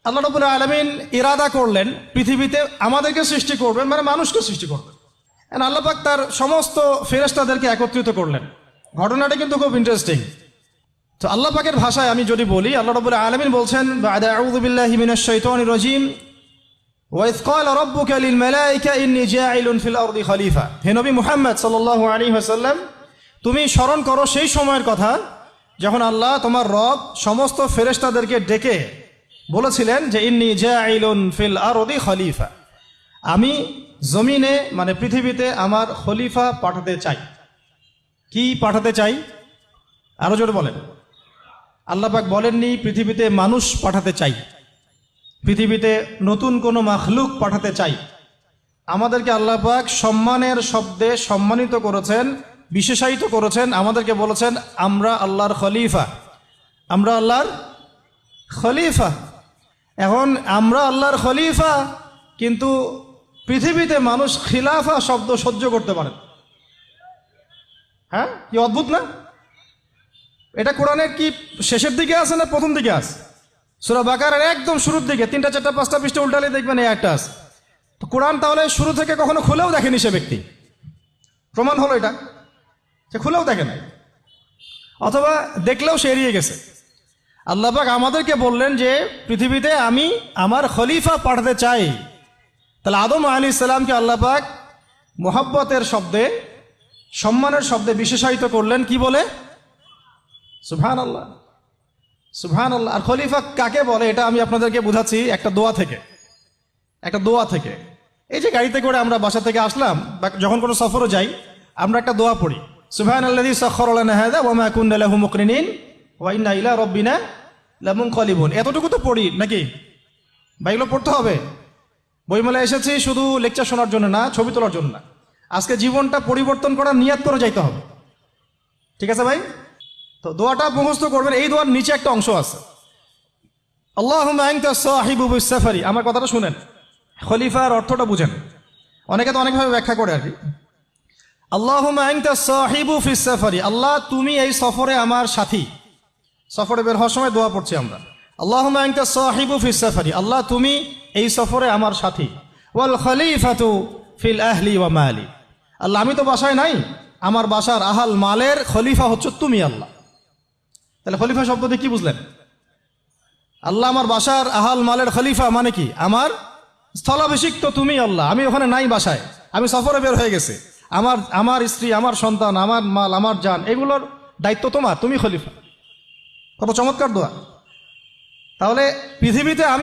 আল্লাহ রাব্বুল আলামিন ইরাদা করলেন পৃথিবীতে আমাদেরকে সৃষ্টি করবেন, মানে মানুষকে সৃষ্টি করবেন। আল্লাহ পাক তার সমস্ত ফেরেশতাদেরকে একত্রিত করলেন। ঘটনাটা কিন্তু খুব ইন্টারেস্টিং। তো আল্লাহ পাকের ভাষায় আমি যদি বলি, আল্লাহ রাব্বুল আলামিন বলছেন, বা'দা আউযু বিল্লাহি মিনাশ শাইতানির রাজীম, ওয়া ইয ক্বালা রাব্বুকা লিল মালাইকা ইন্নী জাইলুন ফিল আরদি খলিফা। হে নবী মুহাম্মদ সাল্লাল্লাহু আলাইহি ওয়াসাল্লাম, তুমি স্মরণ করো সেই সময়ের কথা যখন আল্লাহ তোমার রব সমস্ত ফেরেশতাদেরকে ডেকে বলেছিলেন যে ইন্নী জাইলুন ফিল আরদি খলিফা, আমি জমিনে মানে পৃথিবীতে আমার খলিফা পাঠাতে চাই। কি পাঠাতে চাই? আরো জোরে বলেন। আল্লাহ পাক বলেননি পৃথিবীতে মানুষ পাঠাতে চাই, পৃথিবীতে নতুন কোনো মাখলুক পাঠাতে চাই। আমাদেরকে আল্লাহ পাক সম্মানের শব্দে সম্মানিত করেছেন, বিশেষায়িত করেছেন। আমাদেরকে বলেছেন আমরা আল্লাহর খলিফা, আমরা আল্লাহর খলিফা। এখন আমরা আল্লাহর খলিফা, কিন্তু পৃথিবীতে মানুষ খিলাফা শব্দ সহ্য করতে পারে। হ্যাঁ, কি অদ্ভুত না? এটা কোরআনের কি শেষের দিকে আছে না প্রথম দিকে আছে? সূরা বাকারার একদম শুরুর দিকে 3, 4, 5টা পৃষ্ঠা উল্টালে দেখবেন এই একটা আছে। তো কোরআন তাহলে শুরু থেকে কখনো খুলেও দেখেনি সে ব্যক্তি। প্রমাণ হলো এটা যে খুলেও দেখে নাই, অথবা দেখলেও সে এড়িয়ে গেছে। আল্লাহ পাক আমাদেরকে বললেন যে পৃথিবীতে আমি আমার খলিফা পাঠাতে চাই। তাহলে আদম আলাইহিস সালামকে আল্লাহ পাক মোহাব্বতের শব্দে, সম্মানের শব্দে বিশেষায়িত করলেন কি বলে? সুবহানাল্লাহ, সুবহানাল্লাহ। আর খলিফা কাকে বলে এটা আমি আপনাদেরকে বুঝাচ্ছি একটা দোয়া থেকে। একটা দোয়া থেকে, এই যে গাড়িতে করে আমরা বাসা থেকে আসলাম বা যখন কোনো সফরে যাই, আমরা একটা দোয়া পড়ি, সুবহানাল্লাযী সাখখারা লানা হাযা ওয়া মা কুন্না লাহু মুকরিনিন ওয়া ইন্না ইলা রাব্বিনা লামুনকালিবুন। এতটুকু তো পড়ি নাকি? বা এগুলো পড়তে হবে? বইমেলায় এসেছি শুধু লেকচার শোনার জন্য না, ছবি তোলার জন্য না। আজকে জীবনটা পরিবর্তন করার নিয়াত করে যাইতে হবে। ঠিক আছে ভাই? তো দোয়াটা মুখস্থ করবেন। এই দোয়ার নিচে একটা অংশ আছে, আল্লাহুম্মা আনতা সাহিবু বিস সাফারি। আমার কথাটা শুনেন, খলিফার অর্থটা বুঝেন। অনেকে তো অনেকভাবে ব্যাখ্যা করে আর কি। আল্লাহুম্মা আনতা সাহিবু ফিস সাফারি, আল্লাহ তুমি এই সফরে আমার সাথী। সফরে বের হওয়ার সময় দোয়া পড়ছি আমরা, আল্লাহুম্মা আনতা সাহিবু ফিস সাফারি, আল্লাহ তুমি এই সফরে আমার সাথী। ওয়াল খলিফাতু ফিল আহলি ওয়া মালি, আল্লাহ আমি তো বাসায় নাই, আমার বাসার আহাল মালের খলিফা হচ্ছে তুমি আল্লাহ। তাহলে খলিফা শব্দ দিয়ে কি বুঝলেন? আল্লাহ আমার বাসার আহাল মালের খলিফা মানে কি? আমার স্থলাভিষিক্ত তুমি আল্লাহ। আমি ওখানে নাই বাসায়, আমি সফরে বের হয়ে গেছে। আমার স্ত্রী, আমার সন্তান, আমার মাল, আমার জান, এগুলোর দায়িত্ব তোমার, তুমি খলিফা। কত চমৎকার দোয়া। তাহলে পৃথিবীতে আমি